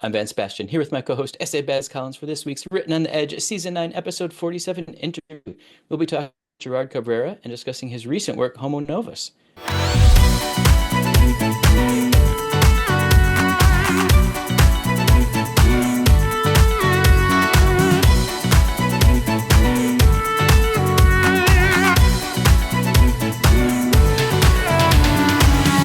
I'm Van Sebastian, here with my co-host S.A. Baz Collins for this week's Written on the Edge, Season 9, Episode 47 interview. We'll be talking to Gerard Cabrera and discussing his recent work, Homo Novus.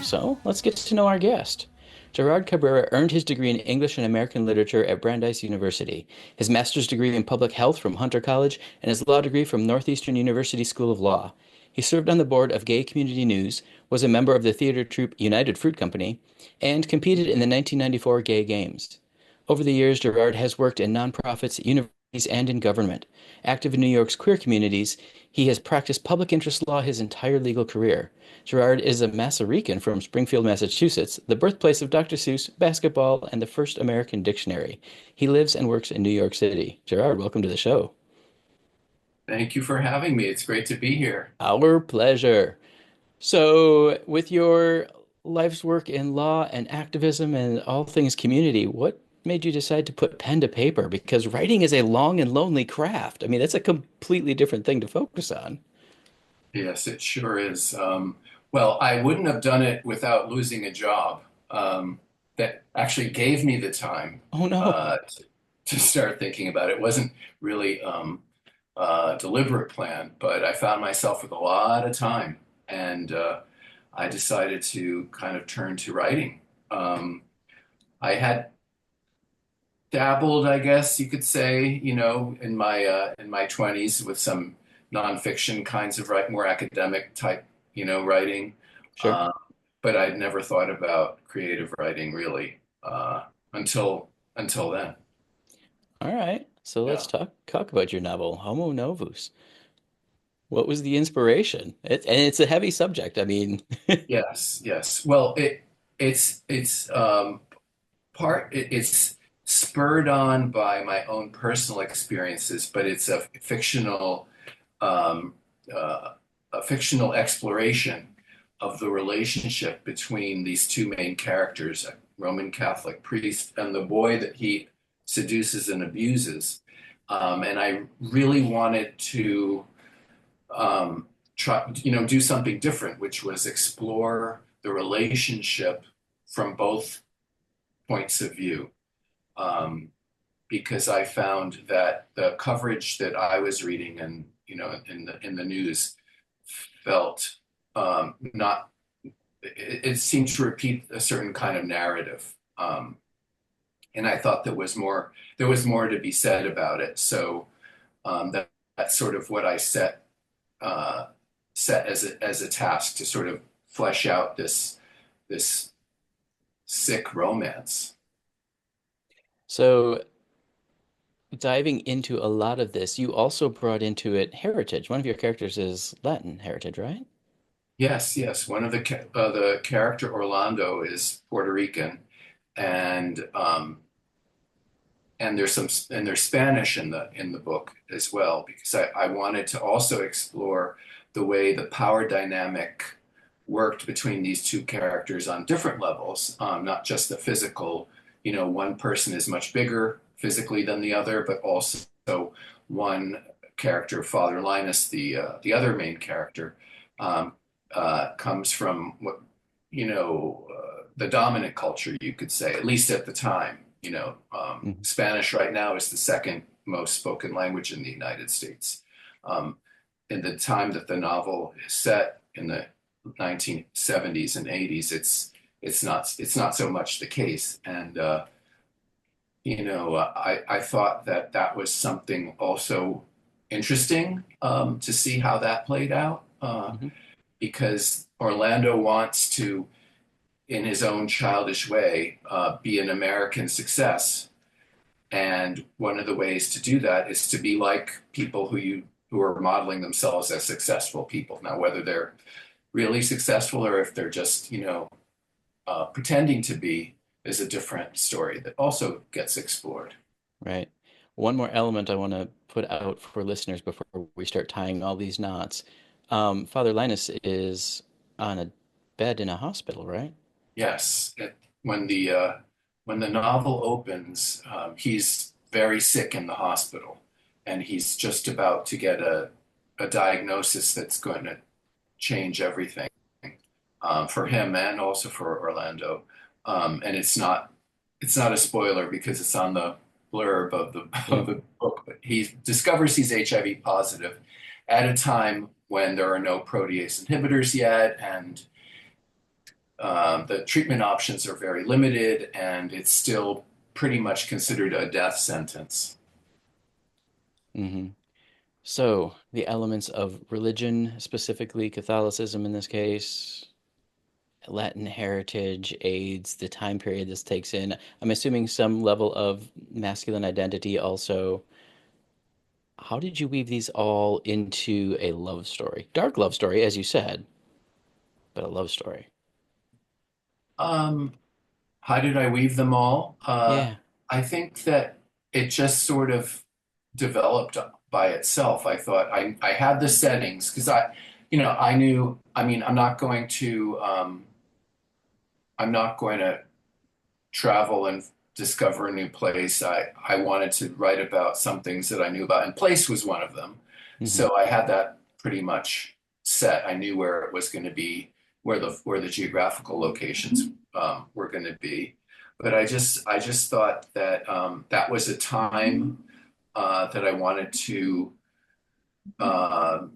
So, let's get to know our guest. Gerard Cabrera earned his degree in English and American Literature at Brandeis University, his master's degree in public health from Hunter College, and his law degree from Northeastern University School of Law. He served on the board of Gay Community News, was a member of the theater troupe United Fruit Company, and competed in the 1994 Gay Games. Over the years, Gerard has worked in nonprofits, universities, and in government. Active in New York's queer communities, he has practiced public interest law his entire legal career. Gerard is a Massarican from Springfield, Massachusetts, the birthplace of Dr. Seuss, basketball, and the first American dictionary. He lives and works in New York City. Gerard, welcome to the show. Thank you for having me. It's great to be here. Our pleasure. So, with your life's work in law and activism and all things community, what made you decide to put pen to paper? Because writing is a long and lonely craft. I mean, that's a completely different thing to focus on. Yes, it sure is. Well, I wouldn't have done it without losing a job that actually gave me the time Oh no. to start thinking about it. It wasn't really a deliberate plan, but I found myself with a lot of time, and I decided to kind of turn to writing. I had dabbled, I guess you could say, in my 20s with some nonfiction kinds of more academic type, writing. Sure. Uh, but I'd never thought about creative writing really until then. All right. So let's Yeah. talk about your novel, Homo Novus. What was the inspiration? And it's a heavy subject. I mean, Yes, yes. Well, it's spurred on by my own personal experiences, but it's um, a fictional exploration of the relationship between these two main characters, a Roman Catholic priest and the boy that he seduces and abuses. And I really wanted to try, do something different, which was explore the relationship from both points of view. Um, because I found that the coverage that I was reading and in the news felt not it seemed to repeat a certain kind of narrative. And I thought there was more to be said about it. So that's sort of what I set as a task to sort of flesh out this sick romance. so diving into a lot of this, you also brought into it heritage. One of your characters is Latin heritage, right? Yes, yes. One of the character Orlando is Puerto Rican, and there's Spanish in the book as well, because I wanted to also explore the way the power dynamic worked between these two characters on different levels, not just the physical. One person is much bigger physically than the other, but also one character, Father Linus, the other main character, um, comes from the dominant culture, you could say, at least at the time. Mhm. Spanish right now is the second most spoken language in the United States. Um, in the time that the novel is set in the 1970s and 80s, it's not so much the case. And I thought that was something also interesting to see how that played out, Mhm. because Orlando wants to, in his own childish way, be an American success. And one of the ways to do that is to be like people who are modeling themselves as successful people. Now, whether they're really successful or if they're just, pretending to be, is a different story that also gets explored. Right. One more element I want to put out for listeners before we start tying all these knots. Father Linus is on a bed in a hospital, right? Yes, when when the novel opens, he's very sick in the hospital, and he's just about to get a diagnosis that's going to change everything for him and also for Orlando. And it's not a spoiler because it's on the blurb of the Yeah. of the book, but he discovers he's HIV positive at a time when there are no protease inhibitors yet, and the treatment options are very limited, and it's still pretty much considered a death sentence. Hmm. So the elements of religion, specifically Catholicism in this case, Latin heritage, AIDS, the time period this takes in. I'm assuming some level of masculine identity also. How did you weave these all into a love story? Dark love story, as you said, but a love story. Um, how did I weave them all? Yeah. I think that it just sort of developed by itself. I thought I had the settings because I knew, I mean, I'm not going to travel and discover a new place. I wanted to write about some things that I knew about, and place was one of them. Hmm. So I had that pretty much set. I knew where it was going to be, where the geographical locations were going to be. But I just thought that that was a time that I wanted to uh,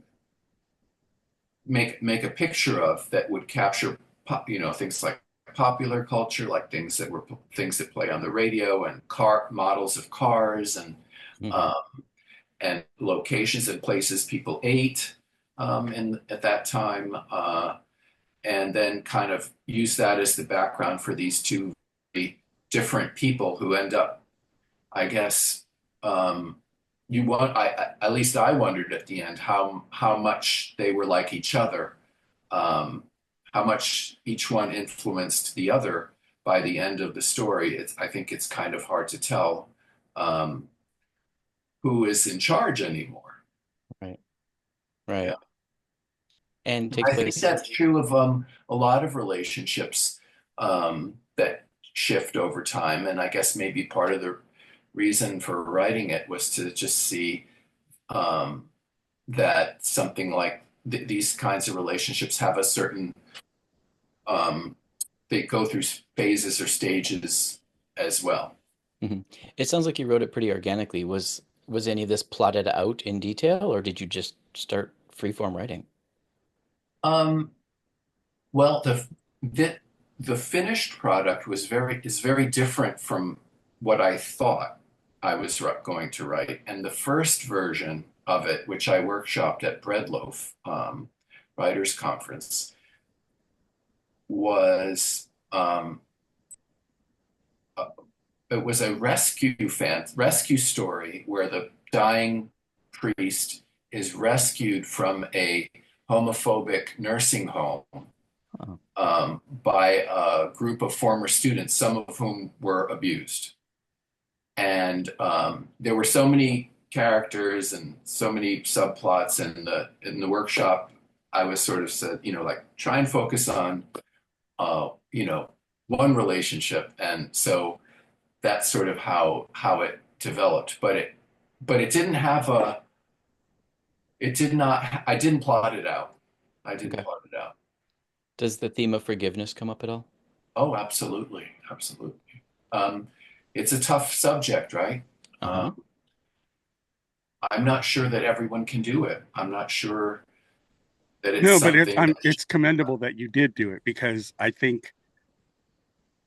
make a picture of that would capture things like popular culture, like things that play on the radio and car models of cars Hmm. um, and locations and places people ate in at that time, and then kind of use that as the background for these two very different people who end up, I guess, um, at least I wondered at the end how much they were like each other, um, how much each one influenced the other by the end of the story. I think it's kind of hard to tell um, who is in charge anymore. Right. Yeah. Right. And takes I think place. that's true of a lot of relationships that shift over time. And I guess maybe part of the reason for writing it was to just see um, that something like these kinds of relationships have a certain, um, they go through phases or stages as well. Mhm. It sounds like you wrote it pretty organically. Was any of this plotted out in detail, or did you just start freeform writing? Um, well, the the finished product is very different from what I thought I was going to write. And the first version of it, which I workshopped at Breadloaf Writers Conference, was uh, it was a rescue story where the dying priest is rescued from a homophobic nursing home Oh, by a group of former students, some of whom were abused. And there were so many characters and so many subplots in the workshop. I was sort of said, like try and focus on, uh, you know, one relationship, and so that's sort of how it developed. But it didn't have a it did not I didn't plot it out. I didn't okay. plot it out. Does the theme of forgiveness come up at all? Oh, absolutely, absolutely. Um, it's a tough subject, right? Uh-huh. I'm not sure that everyone can do it. I'm not sure that it's No, but something that it's commendable that you did do it because I think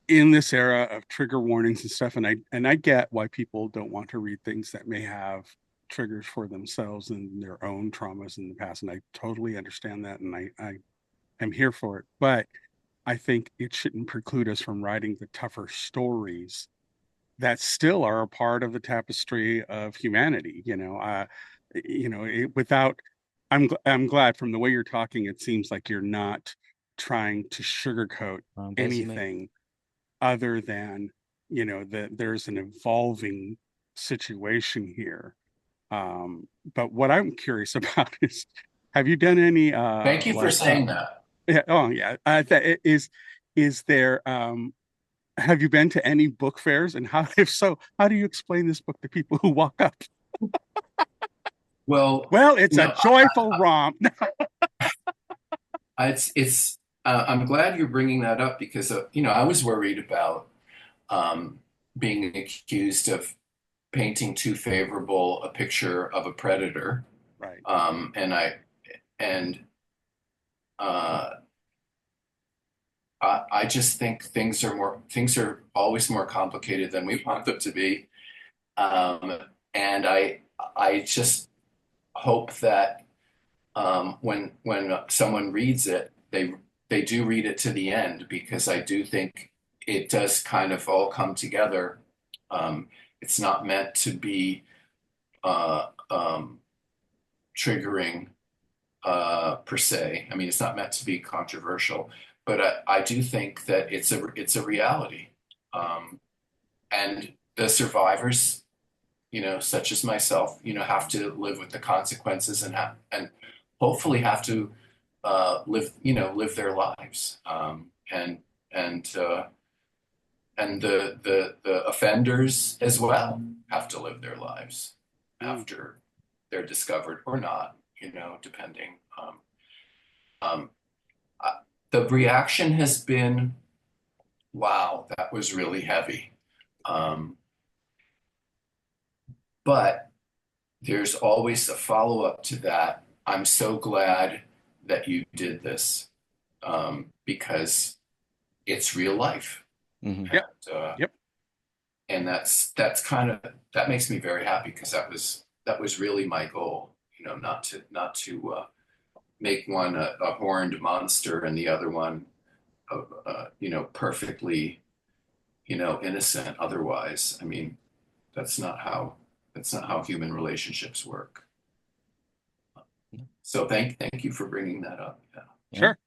in this era of trigger warnings and stuff, and I get why people don't want to read things that may have triggers for themselves and their own traumas in the past, and I totally understand that, and I am here for it. But I think it shouldn't preclude us from writing the tougher stories that still are a part of the tapestry of humanity. Without I'm glad from the way you're talking, it seems like you're not trying to sugarcoat Doesn't make anything other than that there's an evolving situation here. But what I'm curious about is, have you done any Thank you for saying that. yeah, oh yeah, is there have you been to any book fairs? And how, if so, how do you explain this book to people who walk up? Well, Well, it's a no, joyful romp. it's I'm glad you're bringing that up because I was worried about um, being accused of painting too favorable a picture of a predator, Right. and uh, I just think things are always more complicated than we want them to be, um, and I just hope that when someone reads it, they do read it to the end because I do think it does kind of all come together. It's not meant to be triggering per se. I mean, it's not meant to be controversial, but I do think that it's a reality, and the survivors, such as myself, have to live with the consequences and hopefully have to live their lives, and the offenders as well have to live their lives Mm. after they're discovered or not, depending. Um, uh, the reaction has been, wow, that was really heavy. Um, but there's always a follow-up to that. I'm so glad that you did this, because it's real life. Hmm. Yep. And, uh, Yep. and that's kind of that makes me very happy because that was really my goal, not to make one a horned monster and the other one perfectly innocent otherwise. I mean, that's not how that's not how human relationships work. So thank you for bringing that up. Yeah. Yeah. Sure.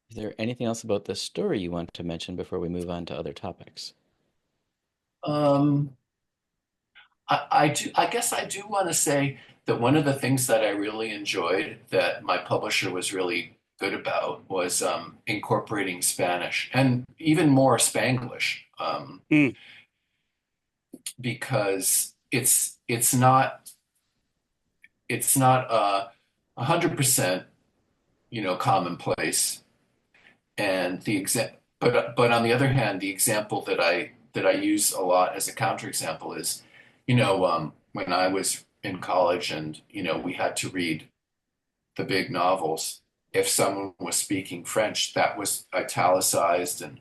Is there anything else about the story you want to mention before we move on to other topics? Um, I guess I do want to say that one of the things that I really enjoyed that my publisher was really good about was incorporating Spanish and even more Spanglish, Mm. because it's not 100% commonplace. And but on the other hand, the example that I use a lot as a counterexample is, when I was in college and we had to read the big novels. If someone was speaking French, that was italicized, and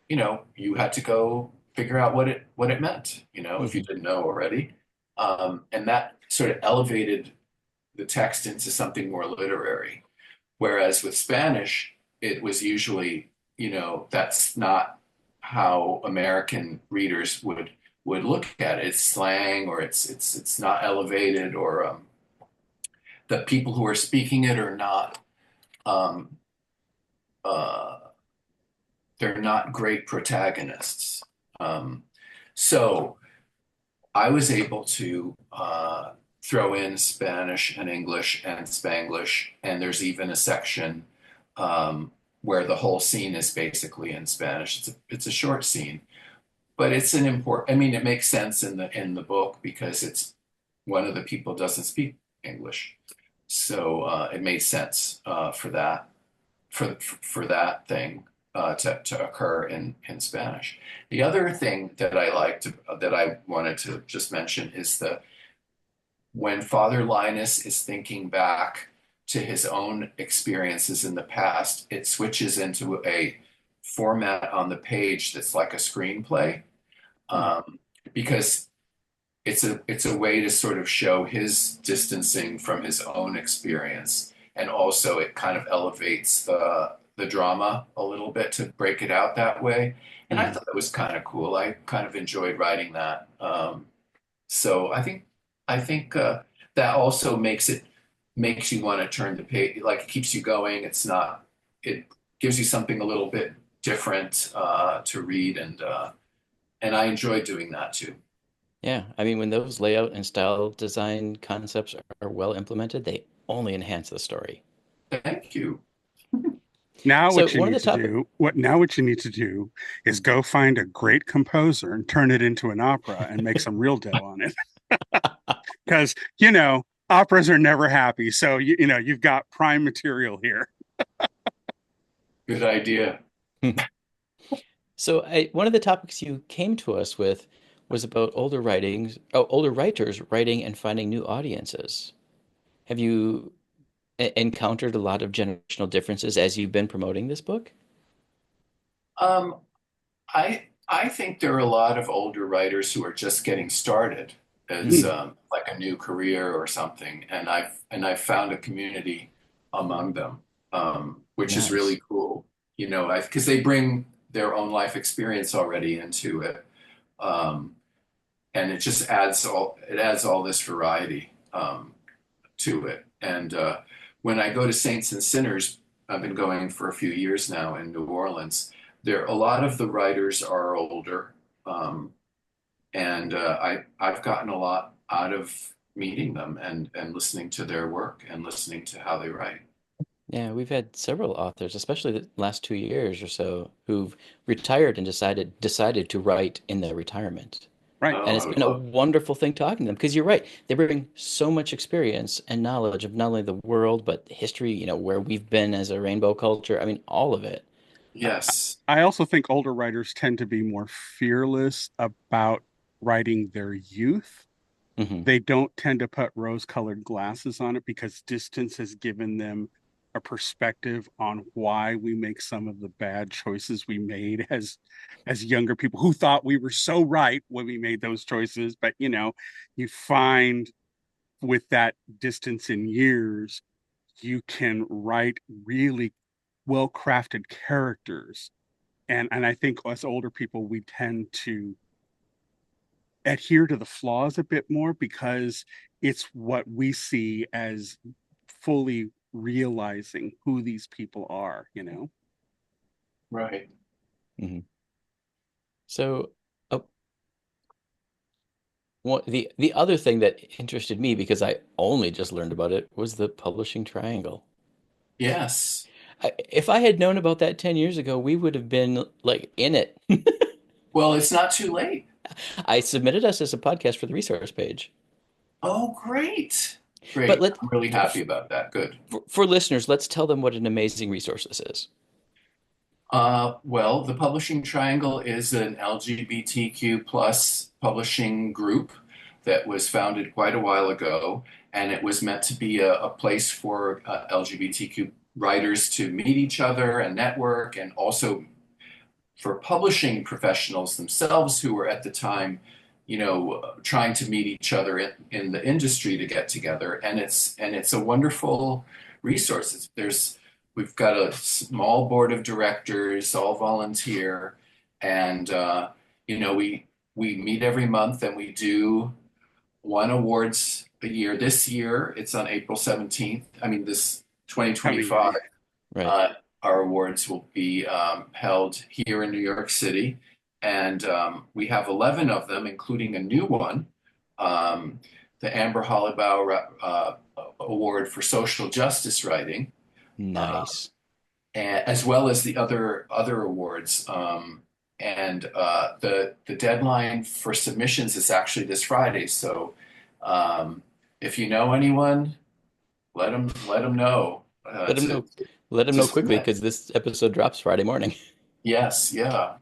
you had to go figure out what it meant. If you Hmm. didn't know already, and that sort of elevated the text into something more literary. Whereas with Spanish, it was usually, that's not how American readers would look at it. It's slang, or it's not elevated, or the people who are speaking it are not um, uh, they're not great protagonists. Um, so I was able to throw in Spanish and English and Spanglish, and there's even a section where the whole scene is basically in Spanish. It's a short scene, but it's an important. I mean, it makes sense in the book because it's one of the people doesn't speak English, so it made sense for that thing to occur in Spanish. The other thing that I liked that I wanted to just mention is when Father Linus is thinking back to his own experiences in the past, it switches into a format on the page that's like a screenplay, um, because it's a way to sort of show his distancing from his own experience, and also it kind of elevates the drama a little bit to break it out that way. And I Hmm. thought that was kind of cool. I kind of enjoyed writing that. So I think that also makes you want to turn the page, like it keeps you going. It gives you something a little bit different to read, and I enjoy doing that too. Yeah, I mean, when those layout and style design concepts are well implemented, they only enhance the story. Thank you. Now So what you one of need the to topic, do, what you need to do is go find a great composer and turn it into an opera and make some real dough on it. Because, operas are never happy. So you've got prime material here. Good idea. so one of the topics you came to us with was about older writers writing and finding new audiences. Have you encountered a lot of generational differences as you've been promoting this book? Um, I think there are a lot of older writers who are just getting started as Mm, like a new career or something, and I've found a community among them, which is Nice. really cool. Because they bring their own life experience already into it, um, and it adds all this variety to it. And when I go to Saints and Sinners, I've been going for a few years now in New Orleans. There, a lot of the writers are older, um, and I've gotten a lot out of meeting them and listening to their work and listening to how they write. Yeah, we've had several authors, especially the last 2 years or so, who've retired and decided to write in their retirement. right. And Oh, it's I would been a love. wonderful thing talking to them because you're right. They bring so much experience and knowledge of not only the world, but history, where we've been as a rainbow culture. I mean, all of it. Yes. I also think older writers tend to be more fearless about writing their youth. Hmm. They don't tend to put rose-colored glasses on it because distance has given them a perspective on why we make some of the bad choices we made as younger people who thought we were so right when we made those choices. But you find with that distance in years, you can write really well-crafted characters. And I think as older people, we tend to adhere to the flaws a bit more because it's what we see as fully realizing who these people are. Right. Hmm. So, uh, the other thing that interested me because I only just learned about it was the publishing triangle. Yes. If I had known about that 10 years ago, we would have been like in it. Well, it's not too late. I submitted us as a podcast for the resource page. Oh, great. But Great. I'm really happy about that. Good. for listeners, let's tell them what an amazing resource this is. Well, the Publishing Triangle is an LGBTQ plus publishing group that was founded quite a while ago, and it was meant to be a place for LGBTQ writers to meet each other and network, and also for publishing professionals themselves who were at the time, trying to meet each other in the industry to get together. And it's a wonderful resource. We've got a small board of directors, all volunteer, and we meet every month and we do one awards a year. This year it's on April 17th. I mean, this Coming year, 2025. yeah. Right. Our awards will be held here in New York City, and we have 11 of them, including a new one, um, the Amber Hollybow Award for Social Justice Writing, uh, Nice. as well as the other awards. And the deadline for submissions is actually this Friday. So um, if you know anyone, let them know Let them know. Let them to know quickly submit. because this episode drops Friday morning. Yes, yeah.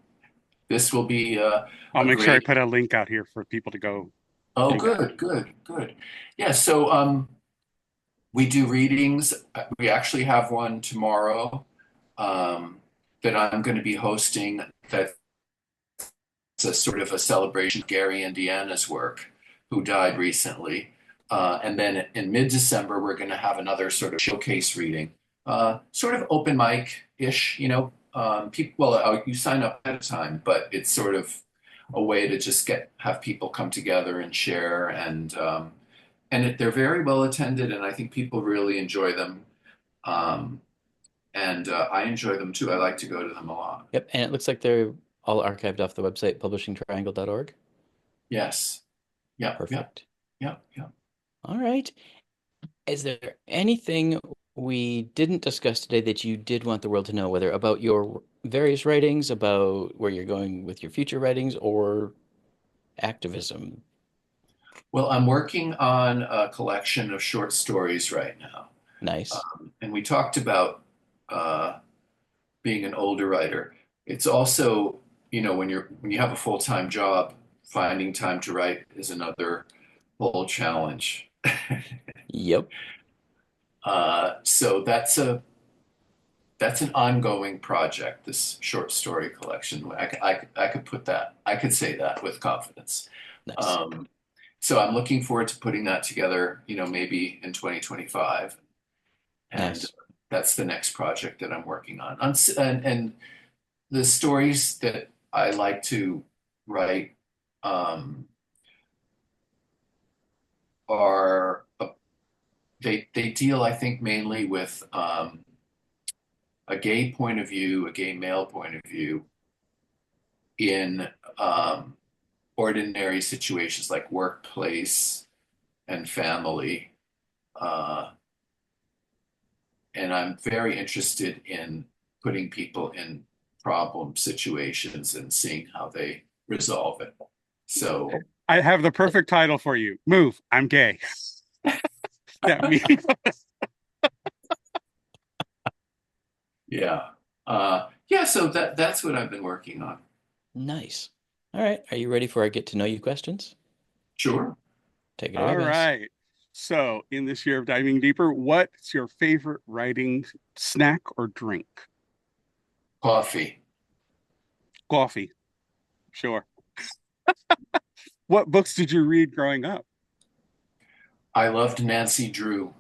This will be I'll a make sure I great. put a link out here for people to go Oh, do that. good, good, good. Yeah, so we do readings. We actually have one tomorrow um, that I'm going to be hosting. That's a sort of a celebration of Gary Indiana's work, who died recently. And then in mid-December, we're going to have another sort of showcase reading, sort of open mic-ish. People. Well, you sign up ahead of time, but it's sort of a way to just have people come together and share, and they're very well attended, and I think people really enjoy them. Um, and I enjoy them too. I like to go to them a lot. Yep. And it looks like they're all archived off the website, publishingtriangle.org. Yes. Yep. Yep. Perfect. Yep. Yep. All right. Is there anything We didn't discuss today that you did want the world to know whether about your various writings, about where you're going with your future writings, or activism. Well, I'm working on a collection of short stories right now. Nice. And we talked about uh, being an older writer. It's also, when you have a full-time job, finding time to write is another whole challenge. Yep. So that's an ongoing project, this short story collection. I could put that, I could say that with confidence. Nice. Um, so I'm looking forward to putting that together, maybe in 2025. And Nice. that's the next project that I'm working on. And the stories that I like to write um, are they deal, I think, mainly with a gay point of view, a gay male point of view in ordinary situations like workplace and family. Uh, and I'm very interested in putting people in problem situations and seeing how they resolve it. So, I have the perfect title for you. Move. I'm gay. That means yeah. Yeah, so that's what I've been working on. Nice. All right. Are you ready for our get to know you questions? Sure. Take it away, all boss. right. So, in this year of diving deeper, what's your favorite writing snack or drink? Coffee. Coffee. Sure. What books did you read growing up? I loved Nancy Drew.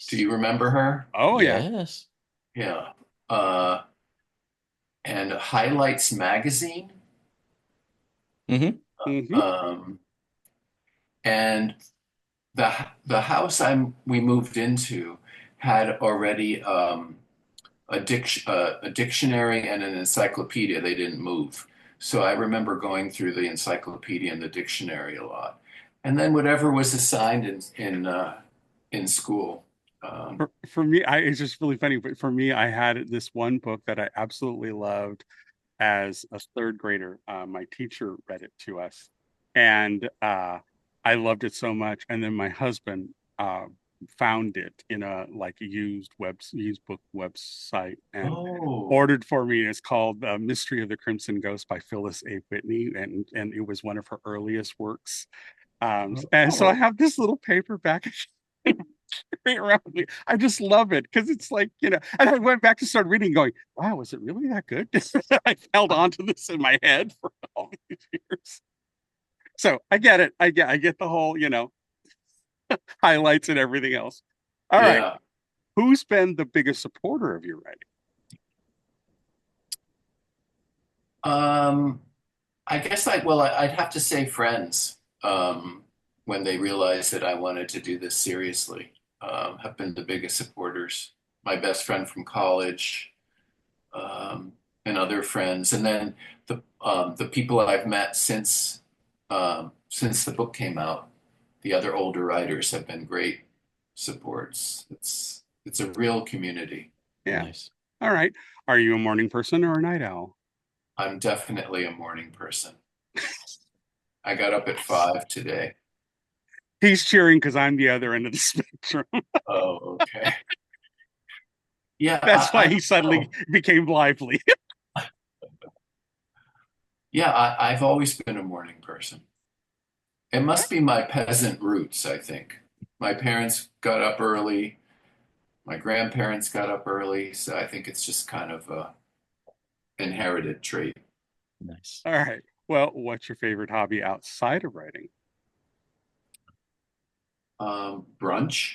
Do Nice. you remember her? Oh yeah. Yes. Yeah. Uh, and Highlights Magazine. Mm-hmm. Hmm. Um, and the house we moved into had already a dictionary and an encyclopedia. They didn't move. So I remember going through the encyclopedia and the dictionary a lot. And then whatever was assigned in school. For me, it's just really funny. But for me, I had this one book that I absolutely loved as a third grader. My teacher read it to us, and I loved it so much. And then my husband found it in a like used book website and Oh, ordered for me. It's called "Mystery of the Crimson Ghost" by Phyllis A. Whitney, and it was one of her earliest works. And so I oh, have this little paperback around me. I just love it because it's like, and I went back to start reading, going, wow, was it really that good? I held on to this in my head for all these years. So I get it. I get the whole, highlights and everything else. All right. yeah. Who's been the biggest supporter of your writing? Um, I guess I'd have to say friends, when they realized that I wanted to do this seriously, have been the biggest supporters. My best friend from college, and other friends, and then the people I've met since the book came out. The other older writers have been great supports. It's a real community. Yeah. Nice. All right. Are you a morning person or a night owl? I'm definitely a morning person. I got up at 5 today. He's cheering because I'm the other end of the spectrum. Oh, okay. Yeah, That's I why he don't suddenly know. became lively. Yeah, I've always been a morning person. It must be my peasant roots, I think. My parents got up early. My grandparents got up early, so I think it's just kind of a inherited trait. Nice. All right. Well, what's your favorite hobby outside of writing? Brunch.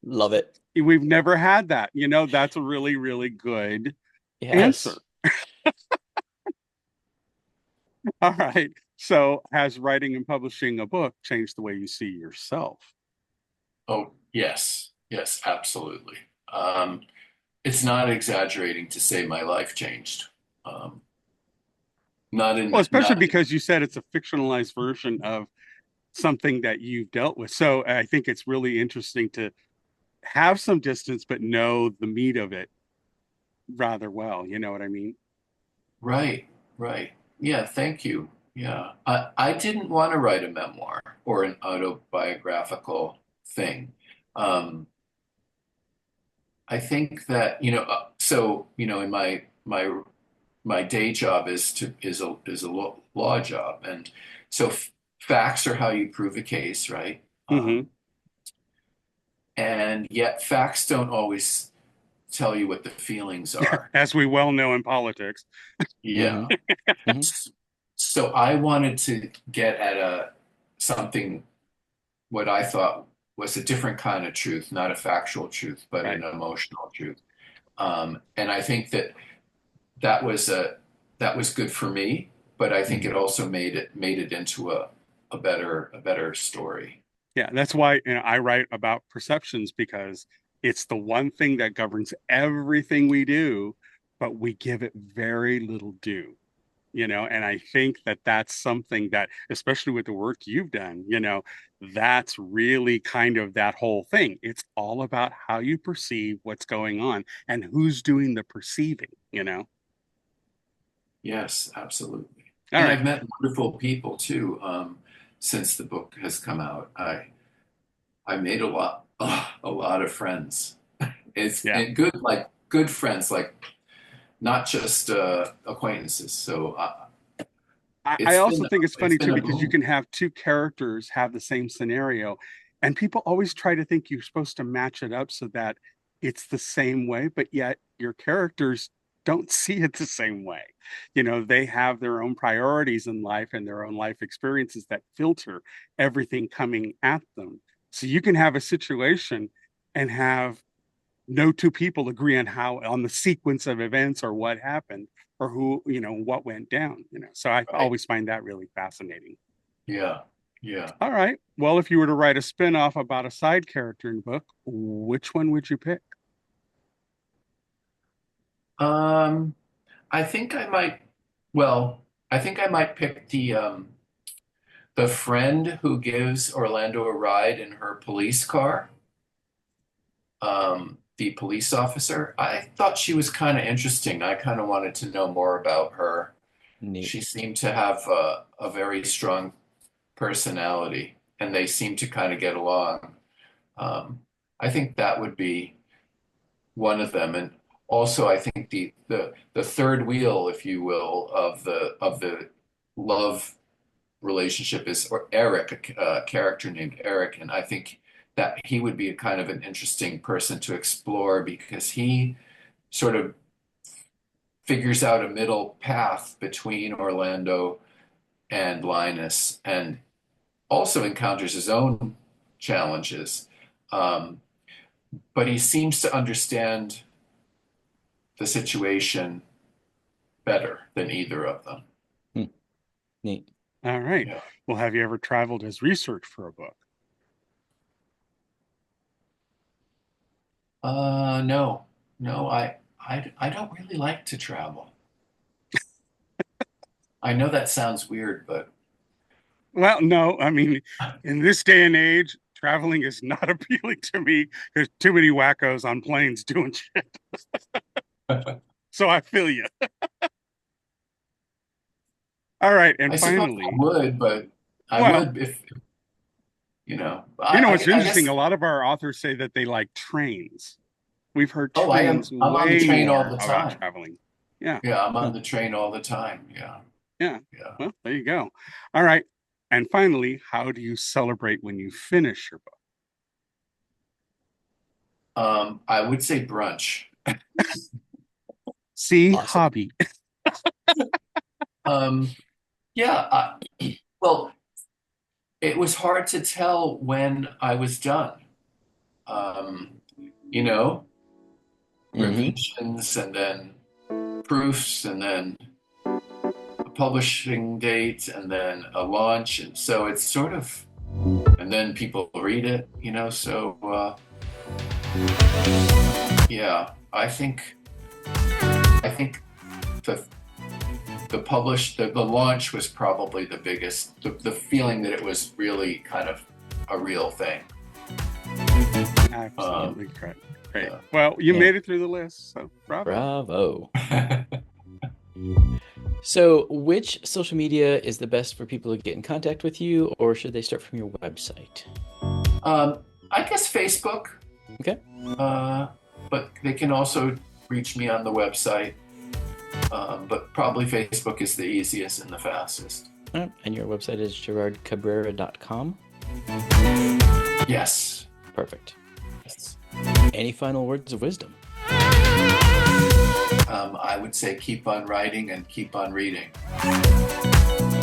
Love it. We've never had that. That's a really, really good answer. Yes. All right. So, has writing and publishing a book changed the way you see yourself? Oh, yes, yes, absolutely. Um, it's not exaggerating to say my life changed. Um, not Well, in especially not because you said it's a fictionalized version of something that you've dealt with. So I think it's really interesting to have some distance, but know the meat of it rather well. You know what I mean? Right, right. Yeah, thank you. Yeah. I didn't want to write a memoir or an autobiographical thing. Um, I think that, in my day job is a law job, and so facts are how you prove a case, right? Hmm. And yet facts don't always tell you what the feelings are. As we well know in politics. Yeah. Hmm. Hmm. So I wanted to get at something what I thought was a different kind of truth, not a factual truth, but Right. an emotional truth. And I think that was good for me, but I think Hmm. it also made it into a better story. Yeah, that's why I write about perceptions, because it's the one thing that governs everything we do, but we give it very little due. And I think that that's something that, especially with the work you've done, that's really kind of that whole thing. It's all about how you perceive what's going on and who's doing the perceiving. Yes, absolutely. All And right. I've met wonderful people too, since the book has come out. I made a lot of friends. It's Yeah. and good, like good friends, like not just acquaintances. So I it's been also think it's it's funny been too, a because you boom. can have two characters have the same scenario, and people always try to think you're supposed to match it up so that it's the same way, but yet your characters don't see it the same way. They have their own priorities in life and their own life experiences that filter everything coming at them. So you can have a situation and have no two people agree on the sequence of events or what happened or what went down. So I Right. always find that really fascinating. Yeah. Yeah. All right, well, if you were to write a spin-off about a side character in the book, which one would you pick? Um, I think I might, well, I think I might pick the friend who gives Orlando a ride in her police car. The police officer. I thought she was kind of interesting. I kind of wanted to know more about her. Neat. She seemed to have a very strong personality, and they seemed to kind of get along. Um, I think that would be one of them, and also I think the third wheel, if you will, of the love relationship is or Eric, a character named Eric, and I think that he would be a kind of an interesting person to explore because he sort of figures out a middle path between Orlando and Linus, and also encounters his own challenges. Um, but he seems to understand the situation better than either of them. Hmm. Neat. All right, Yeah. well, have you ever traveled as research for a book? No, no, I don't really like to travel. I know that sounds weird, but Well, no, I mean, in this day and age, traveling is not appealing to me. There's too many wackos on planes doing shit. So I feel you. All right, and I suppose I finally, would, but I well, would if, I, it's I interesting. guess, A lot of our authors say that they like trains. We've heard oh, trains I'm on the way train all more the about time. traveling. Yeah, Yeah, I'm Huh. on the train all the time. Yeah, yeah. yeah. Well, there you go. All right. And finally, how do you celebrate when you finish your book? I would say brunch. See, Awesome. hobby. Um, yeah, well, it was hard to tell when I was done. Um, you know, Hmm. revisions and then proofs and then a publishing date and then a launch. And so it's sort of, and then people read it, so yeah, I think the the launch was probably the biggest, the feeling that it was really kind of a real thing. Absolutely correct. Great. Yeah. Well, you made it through the list, so bravo. So, which social media is the best for people to get in contact with you, or should they start from your website? I guess Facebook. Okay. But they can also reach me on the website. But probably Facebook is the easiest and the fastest. And your website is gerardcabrera.com? Yes. Perfect. Yes. Any final words of wisdom? I would say keep on writing and keep on reading.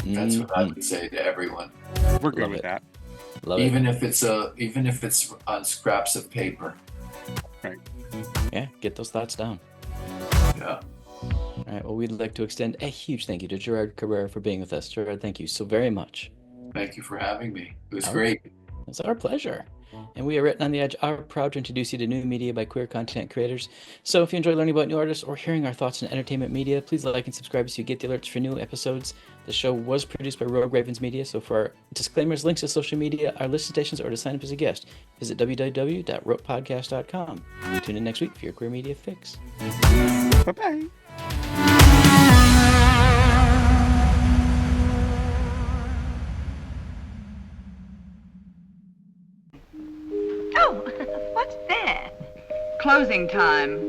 That's what I would say to everyone. We're good with that. Love even it. Even if it's on scraps of paper. Right. Yeah, get those thoughts down. Yeah. All right. Well, we'd like to extend a huge thank you to Gerard Cabrera for being with us. Gerard, thank you so very much. Thank you for having me. It was great. It's our pleasure. And we at Written on the Edge are proud to introduce you to new media by queer content creators. So if you enjoy learning about new artists or hearing our thoughts on entertainment media, please like and subscribe so you get the alerts for new episodes. The show was produced by Rogue Ravens Media, so for our disclaimers, links to social media, our list stations, or to sign up as a guest, visit www.ropepodcast.com. Tune in next week for your queer media fix. Bye-bye. Oh, what's that? Closing time.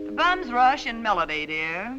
The bums rush in melody, dear.